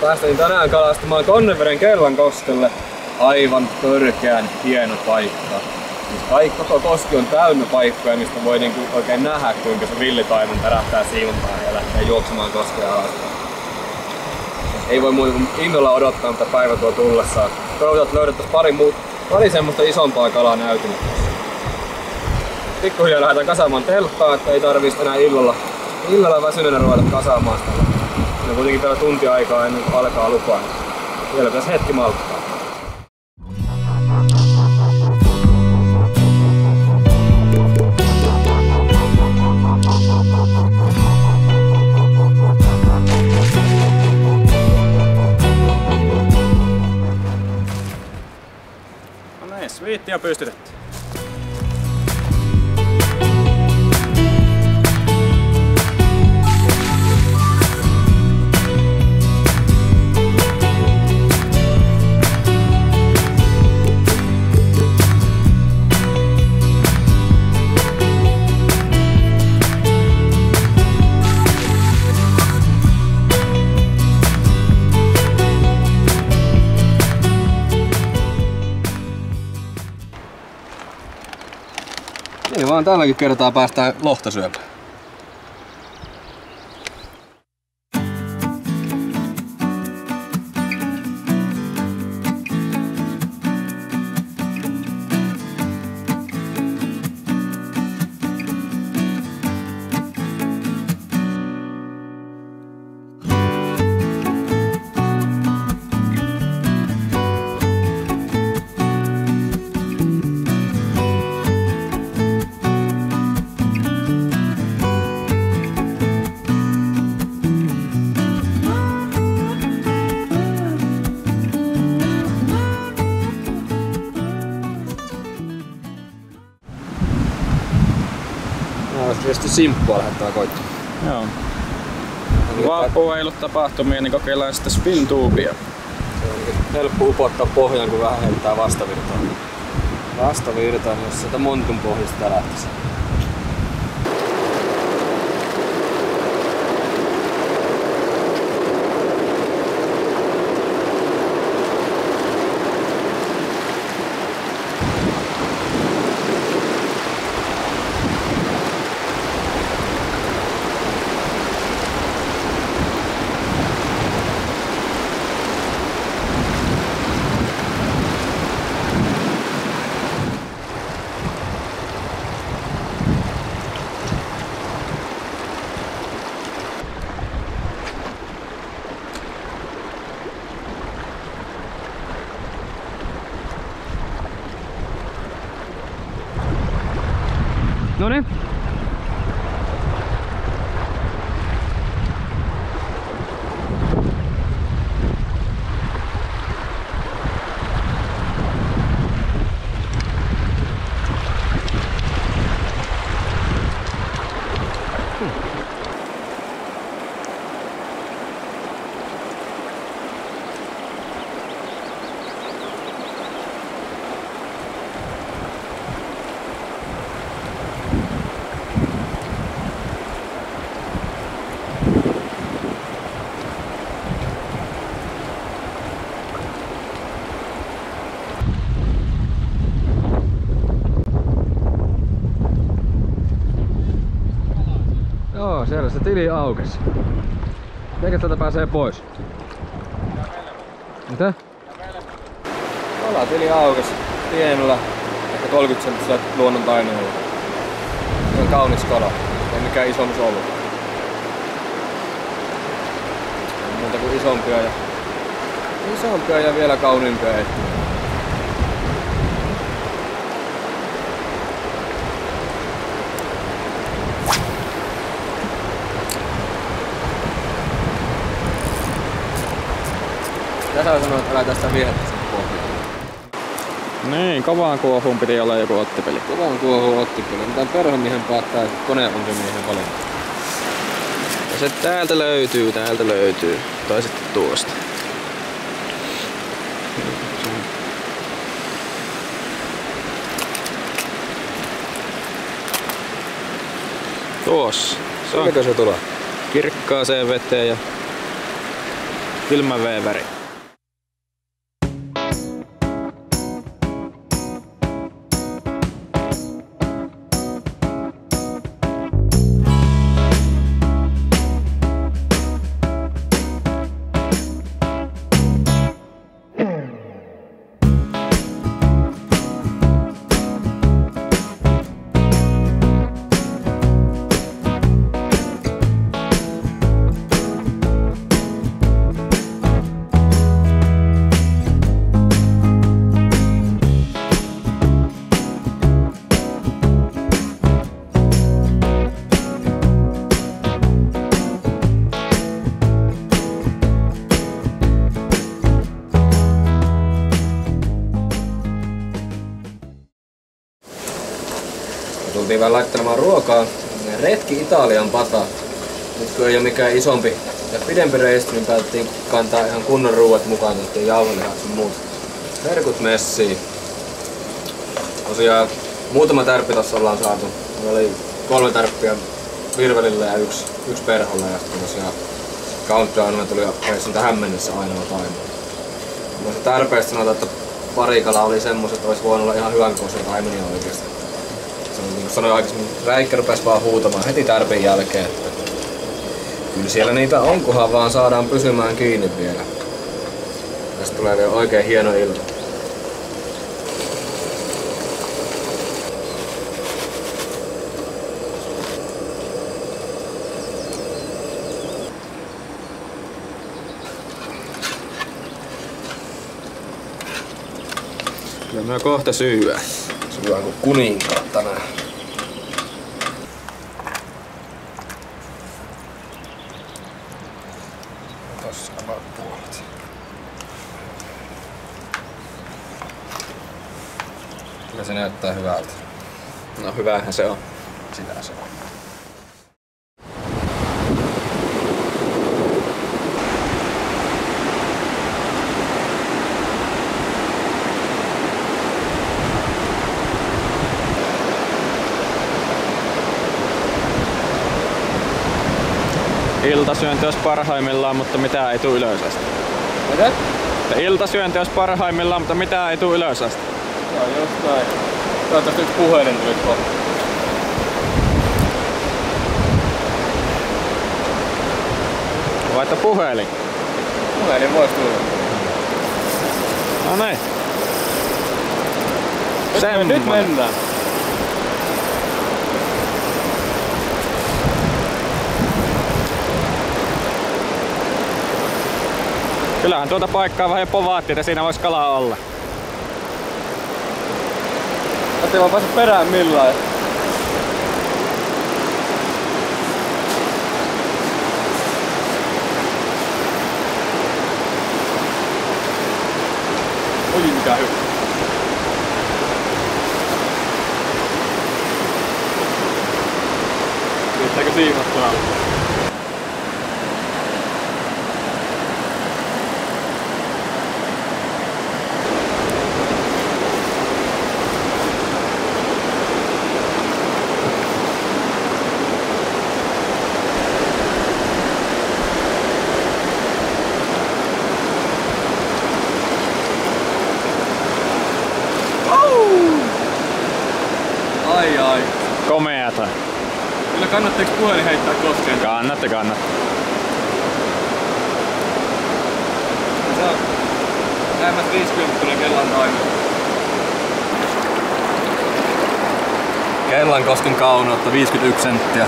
Päästiin tänään kalastamaan Konneveden Kellankoskelle. Aivan törkeän hieno paikka. Koko koski on täynnä paikkoja, mistä voi oikein nähdä, kuinka se villitaimon tärähtää siiman päähän ja lähtee juoksemaan koskea alaspäin. Ei voi muuta kuin innolla odottaa, mitä päivä tuo tullessaan. Toivotaan, että löydettäisiin pari semmoista isompaa kalaa näytille. Pikkuhiljaa lähdetään kasaamaan telttaa, että ei tarvitse enää illalla väsyneenä ruveta kasaamaan sitä. No kuitenkin vielä tunti aikaa ennen kuin alkaa lupaa. Vielä pitäisi hetki malttaa. No näin, sviitti ja pystytetty. Niin vaan tälläkin kertaa päästään lohta syömään. Tietysti simppua lähdetään koittamaan. Joo. Vappu ei ollut tapahtumia, niin kokeillaan sitten spin-tubea. Se on helppo upottaa pohjaan, kun vähän heittää vastavirtaan. Vastavirtaan, jos sieltä montun pohjasta lähtisi. Noniin. Joo, siellä se tili aukesi. Meikä tätä pääsee pois? Mitä? Kalatili aukesi pienellä, ehkä 30 senttisellä luonnon taineella. Se on kaunis kala, ei mikään isommys ollut. Ei muuta kuin isompia ja vielä kauniimpia etsiä. Tässä sanoo, että älä tästä viehättä sen pohjaa. Niin, kovaan kuohuun piti olla joku ottipeli. Kovaan kuohuun ottipeli. Mitä perhomiehen päättää, että kone on se miehen valinta. Ja se täältä löytyy. Tai sitten tuosta. Tuossa. Mikä se tulee? Kirkkaaseen veteen ja kylmä veeväri. Tultiin vähän laittelemaan ruokaa. Retki Italian pata. Nyt kun ei ole mikään isompi ja pidempi reissu, niin päätettiin kantaa ihan kunnon ruuat mukaan. Tehtiin jauhelihat sun muut. Herkut messiin. Tosiaan muutama tärppi tossa ollaan saatu. Meillä oli 3 tärppiä virvelillä ja yksi perholla. Ja tosiaan countdownilla tuli reissun tähän mennessä ainoa taima. Noista tärpeistä sanotaan, että parikala oli semmoset, että olisi voinut olla ihan hyvän kokoisia taimenia oikeesti. Niin kuin sanoin aikaisemmin, räikkä rupesi vaan huutamaan heti tärpin jälkeen. Kyllä siellä niitä on, kunhan vaan saadaan pysymään kiinni vielä. Tästä tulee vielä oikein hieno ilta. Kyllä me kohta syyä. Syödään kuin kuninkaat tänään. Tossa on puolet. Kyllä se näyttää hyvältä. No hyvähän se on. Sitä se on. Iltasyönti olisi parhaimmillaan, mutta mitään ei tule ylös asti. Mitä? Iltasyönti olisi parhaimmillaan, mutta mitään ei tule ylös asti. Joo, jostain. Toivottavasti yksi puhelin tuli kohta. Vaihto puhelin. Puhelin voisi tulla. No niin. Nyt mennään. Kyllähän tuota paikkaa vähän povaatti, että siinä voisi kalaa olla. Ettei vaan pääse perään millään. Oi mikä hyvä. Riittääkö siimat täällä? Ai. Komeata. Kyllä kannattaako puhelin heittää koskeen? Kannatti. Se on lähemmäs 50 Kellan taimi. Kellankosken kaunoutta 51 senttiä.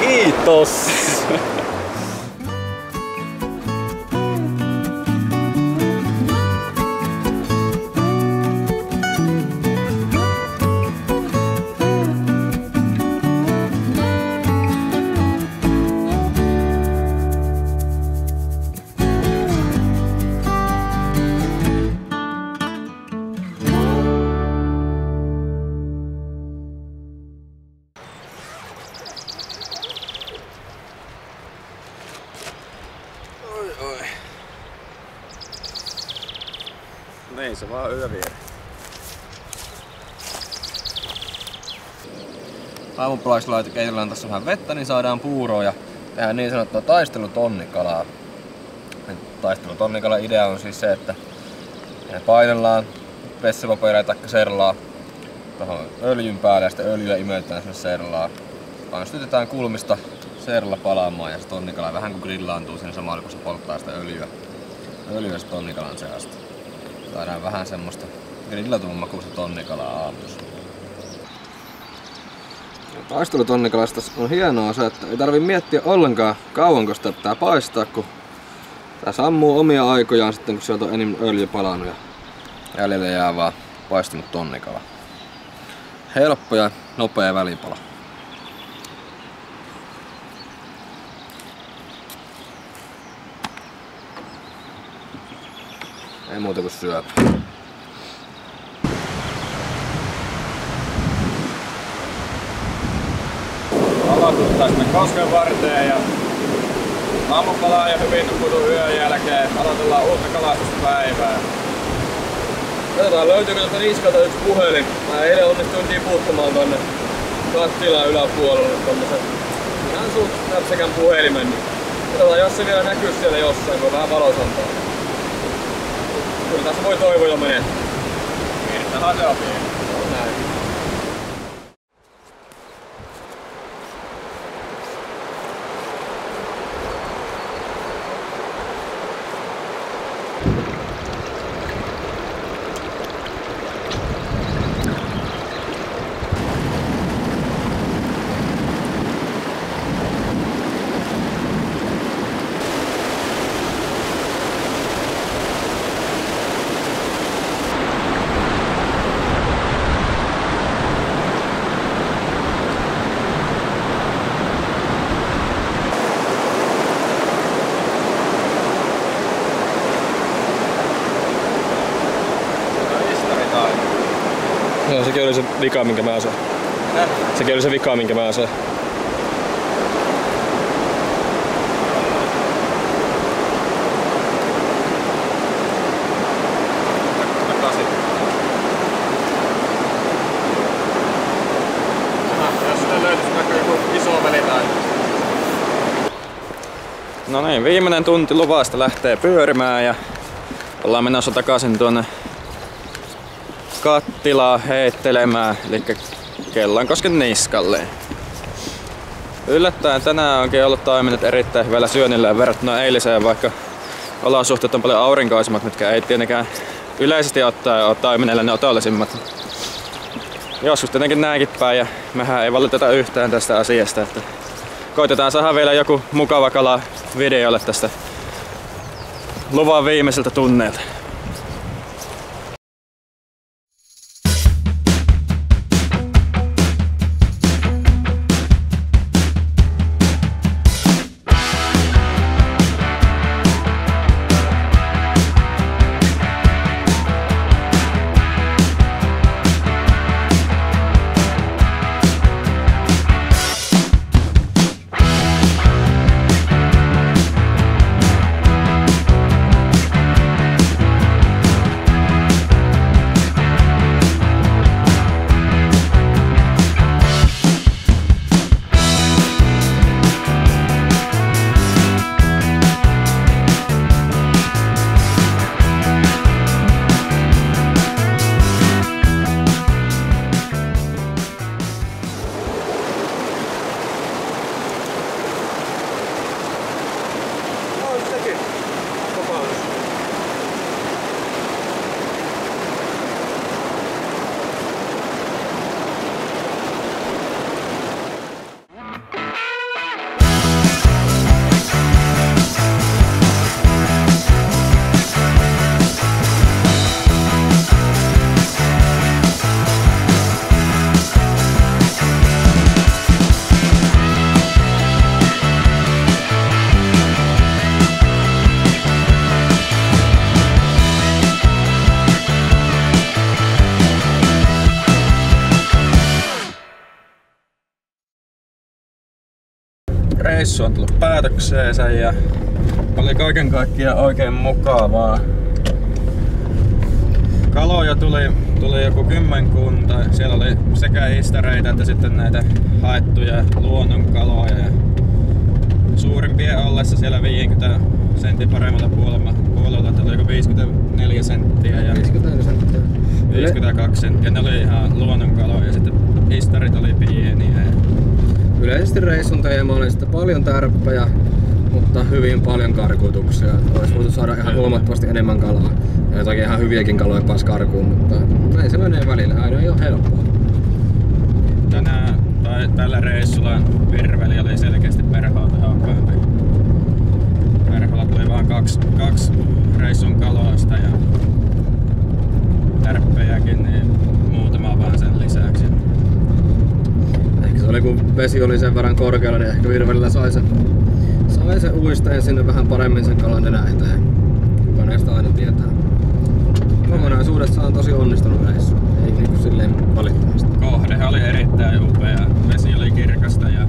Kiitos! oi. Niin se vaan yövieri. Aamupalaksi keitellään tässä vähän vettä, niin saadaan puuroa ja tehdään niin sanottua taistelutonnikalaa. Taistelutonnikalan idea on siis se, että painellaan vessapaperia tai serlaa tuohon öljyn päälle ja sitten öljyä imeytetään sinne serlaa. Painestytetään kulmista serla palaamaan ja se tonnikala vähän kuin grillaantuu siinä samalla kun se polttaa sitä öljyä se tonnikalan seasta. Saadaan vähän semmoista grillatun makuista tonnikalaa aamussa. Taistelutonnikalasta on hienoa se, että ei tarvi miettiä ollenkaan kauanko sitä pitää paistaa, kun tää sammuu omia aikojaan sitten kun sieltä on enemmän öljy palannut ja jäljelle jää vaan paistunut tonnikala. Helppo ja nopea välipala. Ei muuta kuin syöpä. Aloitetaan sinne kosken varteen ja aamupalaa ja hyvin nukutun yön jälkeen aloitellaan uutta kalastuspäivää. Katsotaan löytyykö tuolta niskalta yksi puhelin. Mä eilen onnistuin tiputtamaan tonne kattilan yläpuolelle tommosen ihan suht näpsäkän puhelimen. Katsotaan jos se vielä näkyy siellä jossain, kun on vähän valosampaa. Kyllä tässä voi toivoa menee. Piirtähän se on pieni. On näin. No, sekin oli se vika, minkä mä sain. Sekin oli se vika, minkä mä sain. Jos sille löytyisi vaikka joku iso veli tai... No niin, viimeinen tunti luvasta lähtee pyörimään ja ollaan menossa takaisin tuonne kattilaa heittelemään, eli Kellankosken niskalle. Yllättäen tänään onkin ollut taimenet erittäin hyvällä syönnillä verrattuna eiliseen, vaikka olosuhteet on paljon aurinkoisemmat, mitkä ei tietenkään yleisesti ottaen ole taimenelle ne otollisimmat. Joskus tietenkin näinkin päin ja mehän ei valiteta yhtään tästä asiasta, että koitetaan saada vielä joku mukava kala videolle tästä luvan viimeiseltä tunneilta. Reissu on tullut päätökseensä ja Oli kaiken kaikkiaan oikein mukavaa. Kaloja tuli joku kymmenkunta. Siellä oli sekä istareita että sitten näitä haettuja luonnonkaloja. Ja suurimpien ollessa siellä 50 sentin paremmalla puolella, että oli 54 senttiä ja 54 senttiä. 52 senttiä. Ne oli ihan luonnonkaloja ja sitten istarit oli pieniä. Yleisesti reissun teema oli sitten paljon tärppejä, mutta hyvin paljon karkutuksia. Olisi voitu saada ihan huomattavasti enemmän kalaa. Ja jotakin ihan hyviäkin kaloja pääsi karkuun, mutta näin se menee välillä. Aina ei ole helppoa. Tällä reissulla virveli oli selkeästi perhoa tehokkaampi. Perholla tuli vaan kaksi reissun kaloista ja tärppejäkin niin muutama vaan sen lisäksi. Ehkä se oli kun vesi oli sen verran korkealla, niin ehkä virvelillä sai se uisteen sinne vähän paremmin sen kalan nenän eteen. Kuka näistä aina tietää. Kokonaisuudessaan on tosi onnistunut reissu. Ei niinku silleen valittamista. Kohde oli erittäin upea. Vesi oli kirkasta ja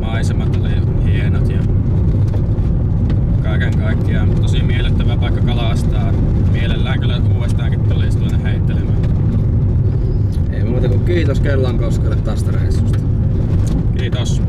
maisemat oli hienot ja kaiken kaikkiaan tosi miellyttävä paikka kalastaa. Mielellään kyllä uudestaankin tulisi tuonne heittelemään. Ei muuta kuin kiitos Kellankoskelle tästä reissusta. Kiitos.